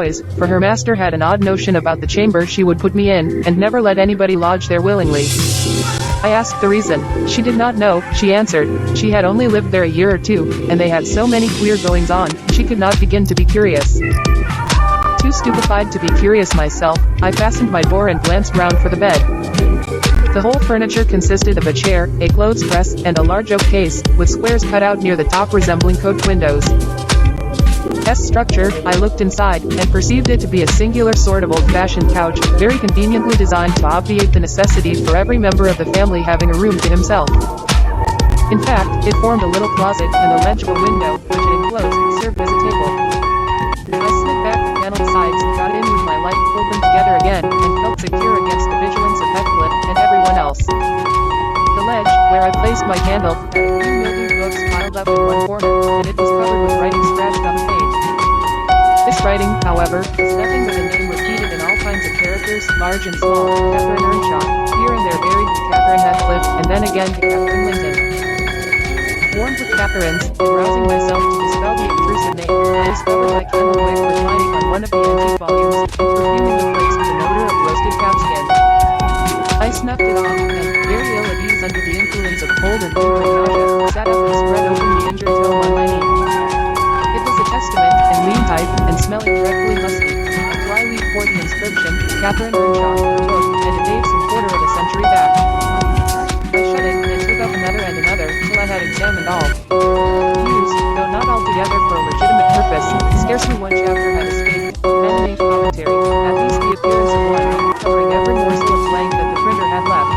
boys, for her master had an odd notion about the chamber she would put me in, and never let anybody lodge there willingly. I asked the reason. She did not know, she answered. She had only lived there a year or two, and they had so many queer goings on, she could not begin to be curious. Too stupefied to be curious myself, I fastened my door and glanced round for the bed. The whole furniture consisted of a chair, a clothes press, and a large oak case, with squares cut out near the top resembling coach windows. Structure, I looked inside, and perceived it to be a singular sort of old-fashioned couch, very conveniently designed to obviate the necessity for every member of the family having a room to himself. In fact, it formed a little closet, and the ledge of a window, which it enclosed, served as a table. I slid back the paneled sides, got in with my light, pulled them together again, and felt secure against the vigilance of Heathcliff, and everyone else. The ledge, where I placed my candle, had a few mildewed books piled up in one corner, and it was covered with writing scratched on the page. This writing, however, was nothing but a name repeated in all kinds of characters, large and small, Catherine Earnshaw, here and there buried to Catherine Heathcliff, and then again to Catherine Linton. Warmed with Catherine's, and rousing myself to dispel the obtrusive name, I discovered my candle wick reclining on one of the antique volumes, and perfuming the place with an odor of roasted calfskin. I snuffed it off, and, very ill at ease under the influence of cold and tingling nausea, sat up and spread open the injured toe on my knee. It was a testament, and lean type, and smelling dreadfully musty. A fly leaf bore the inscription, Catherine Earnshaw, her book, and it gave some quarter of a century back. I shut it, and took up another and another, till I had examined all. Used, though not altogether for a legitimate purpose, scarcely one chapter had escaped, pen-made commentary, at least the appearance of one, covering every morsel of blank that the printer had left.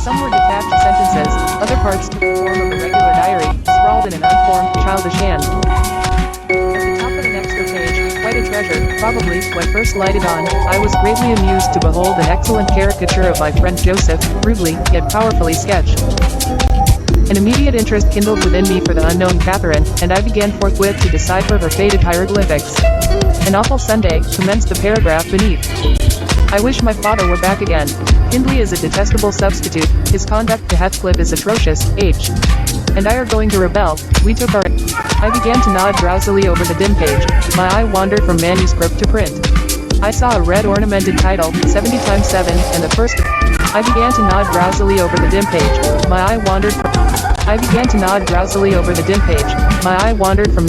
Some were detached sentences, other parts took the form of a regular diary, scrawled in an unformed, childish hand. At the top of an extra page, quite a treasure, probably, when first lighted on, I was greatly amused to behold an excellent caricature of my friend Joseph, rudely, yet powerfully sketched. An immediate interest kindled within me for the unknown Catherine, and I began forthwith to decipher her faded hieroglyphics. An awful Sunday, commenced the paragraph beneath. I wish my father were back again. Hindley is a detestable substitute, his conduct to Heathcliff is atrocious, H. and I are going to rebel. We took our... I began to nod drowsily over the dim page. My eye wandered from manuscript to print. I saw a red ornamented title, 70 x 7, and the first... I began to nod drowsily over the dim page. My eye wandered from... I began to nod drowsily over the dim page. My eye wandered from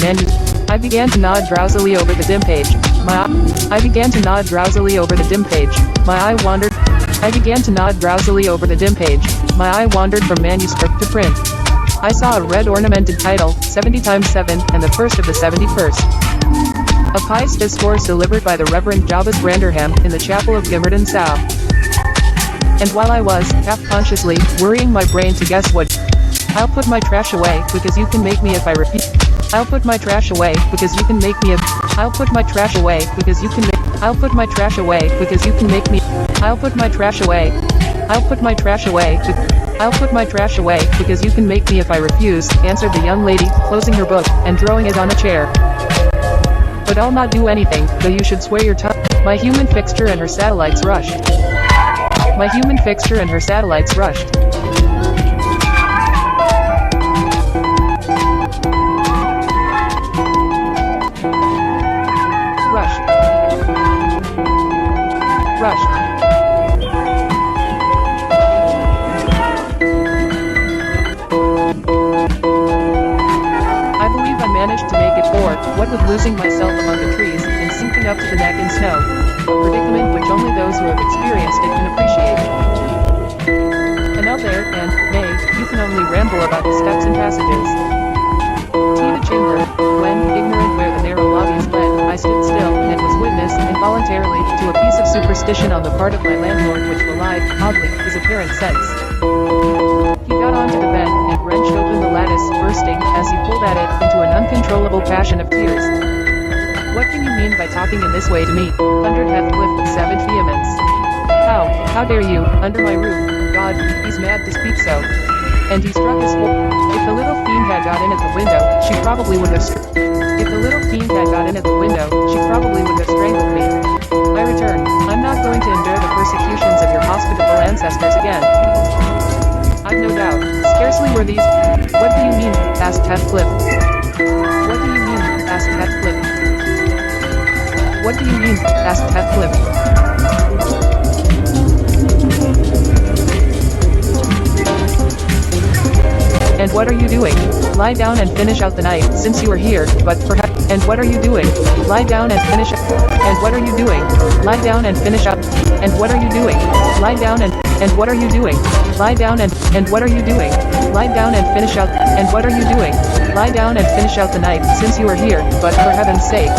I began to nod drowsily over the dim page. I began to nod drowsily over the dim page. My eye wandered... I began to nod drowsily over the dim page. My eye wandered from manuscript to print. I saw a red ornamented title, 70 x 7, and the first of the 71st. A pious discourse delivered by the Reverend Jabez Branderham, in the chapel of Geworden South. And while I was, half-consciously, worrying my brain to guess what... I'll put my trash away, because you can make me if I repeat... I'll put my trash away, because you can make me if... I'll put my trash away, because you can make... I'll put my trash away, because you can make me... I'll put my trash away. I'll put my trash away, I'll put my trash away, because you can make me if I refuse, answered the young lady, closing her book, and throwing it on a chair. But I'll not do anything, though you should swear your tongue. My human fixture and her satellites rushed. My human fixture and her satellites rushed. Rushed. I believe I managed to make it for, what with losing myself among the trees, and sinking up to the neck in snow, a predicament which only those who have experienced it can appreciate. And out there, and, nay, you can only ramble about the steps and passages. The chamber, when, ignorant where the narrow lobbies led, I stood still, and was witness, involuntarily, to a piece of superstition on the part of my landlord which belied, oddly, his apparent sense. He got onto the bed, and wrenched open the lattice, bursting, as he pulled at it, into an uncontrollable passion of tears. "What can you mean by talking in this way to me?" thundered Heathcliff with savage vehemence. How dare you, under my roof? God, he's mad to speak so." And he struck his foot. If the little fiend had got in at the window, she probably would have If the little fiend had got in at the window, she probably would have strangled me. I returned. I'm not going to endure the persecutions of your hospitable ancestors again. I've no doubt. Scarcely were these... What do you mean? Asked Heathcliff. What do you mean? Asked Heathcliff. What do you mean? Asked Heathcliff. And what are you doing? Lie down and finish out the night, since you are here, but perhaps. And what are you doing? Lie down and finish. And what are you doing? Lie down and finish out. And what are you doing? Lie down and what are you doing? Lie down and what are you doing? Lie down and finish out. And what are you doing? Lie down and finish out the night, since you are here, but for heaven's sake.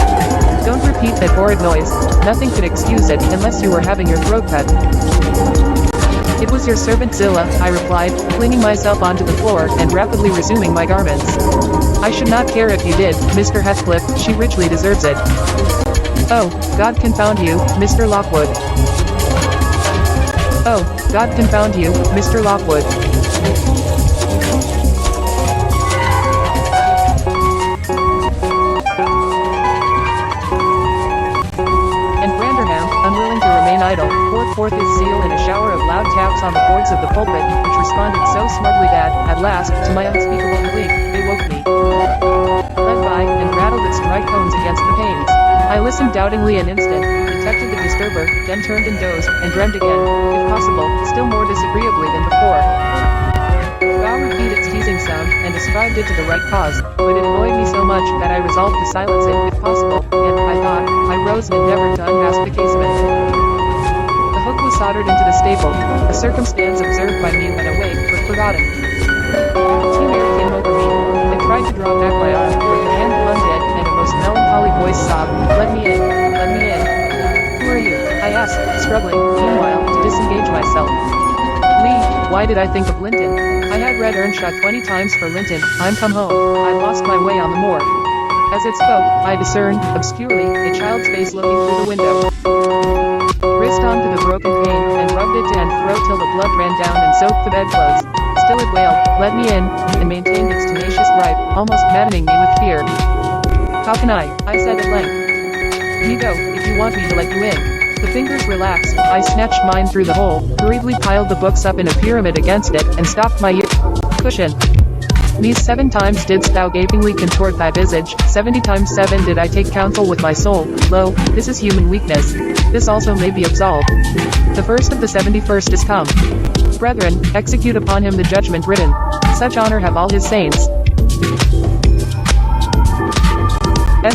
Don't repeat that horrid noise. Nothing could excuse it, unless you were having your throat cut. It was your servant Zillah, I replied, flinging myself onto the floor and rapidly resuming my garments. I should not care if you did, Mr. Heathcliff, she richly deserves it. Oh, God confound you, Mr. Lockwood. Oh, God confound you, Mr. Lockwood. Unwilling to remain idle, poured forth his zeal in a shower of loud taps on the boards of the pulpit, which responded so smartly that, at last, to my unspeakable relief, they woke me. Led by, and rattled its dry cones against the panes. I listened doubtingly an instant, detected the disturber, then turned and dozed, and dreamed again, if possible, still more disagreeably than before. Val repeated its teasing sound, and ascribed it to the right cause, but it annoyed me so much that I resolved to silence it, if possible, and, I thought, I rose and endeavored to unhasp the casement. The hook was soldered into the staple, a circumstance observed by me when awake, but forgotten. A team air came over me. I tried to draw back my arm, but the hand clung dead, and a most melancholy voice sobbed, "Let me in, let me in." "Who are you?" I asked, struggling, meanwhile, to disengage myself. "Lee, why did I think of Linton? I had read Earnshaw 20 times for Linton. I'm come home. I lost my way on the moor." As it spoke, I discerned, obscurely, a child's face looking through the window. Wrist onto the broken pane, and rubbed it to and fro till the blood ran down and soaked the bedclothes. Still it wailed, "Let me in," and maintained its tenacious gripe, almost maddening me with fear. "How can I?" said at length. "Me go, if you want me to let you in." The fingers relaxed, I snatched mine through the hole, hurriedly piled the books up in a pyramid against it, and stopped my cushion. "These 7 times didst thou gapingly contort thy visage, 70 times 7 did I take counsel with my soul. Lo, this is human weakness. This also may be absolved. The first of the 71st is come. Brethren, execute upon him the judgment written. Such honor have all his saints."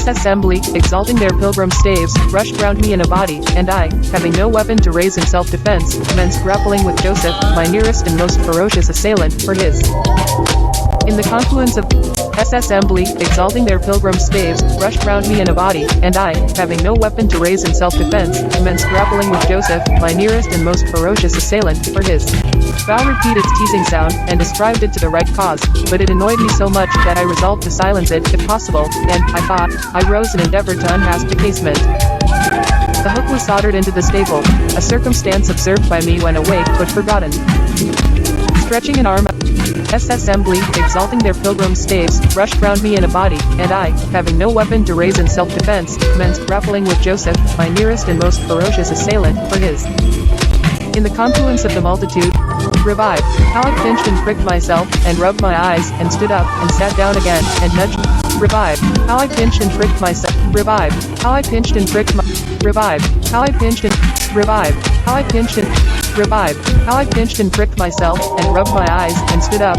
Assembly, exalting their pilgrim staves, rushed round me in a body, and I, having no weapon to raise in self-defense, commenced grappling with Joseph, my nearest and most ferocious assailant, for his. In the confluence of assembly, exalting their pilgrim staves, rushed round me in a body, and I, having no weapon to raise in self-defense, commenced grappling with Joseph, my nearest and most ferocious assailant, for his. Val repeated its teasing sound, and ascribed it to the right cause, but it annoyed me so much that I resolved to silence it, if possible, and, I thought, I rose and endeavored to unhasp the casement. The hook was soldered into the staple, a circumstance observed by me when awake, but forgotten. Stretching an arm assembly, exalting their pilgrim staves, rushed round me in a body, and I, having no weapon to raise in self-defense, commenced grappling with Joseph, my nearest and most ferocious assailant, for his. In the confluence of the multitude, revived, how I pinched and pricked myself, and rubbed my eyes, and stood up, and sat down again, and nudged, revived, how I pinched and pricked myself, revived, how I pinched and pricked my, revived, how I pinched and, revived, how I pinched and, revived, how I pinched and pricked myself, and rubbed my eyes, and stood up,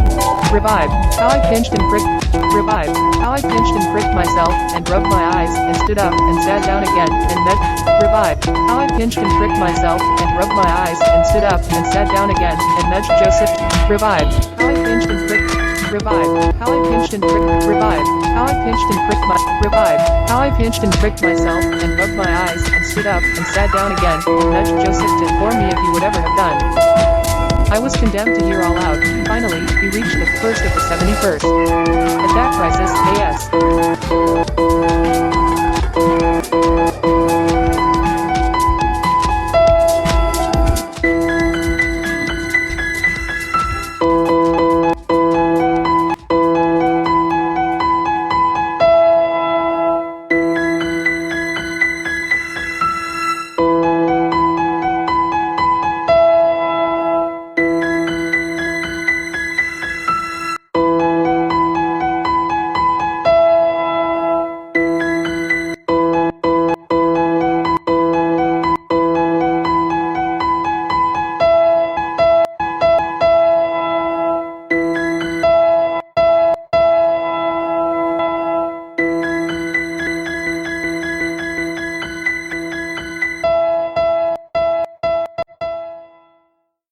revived, how I pinched and pricked, revived, how I pinched and pricked myself, and rubbed my eyes, and stood up, and sat down again, and nudged, revived, how I pinched and pricked myself, and rubbed my eyes, and stood up, and sat down again, and nudged Joseph, revived, how I pinched and pricked, revived, how I pinched and pricked, revived, how I pinched and pricked my, revived, how I pinched and pricked myself, and rubbed my eyes, and stood up, and sat down again, and nudged Joseph to inform me if he would ever have done. I was condemned to hear all out. Finally, he reached the first of the 71st. At that crisis, A.S.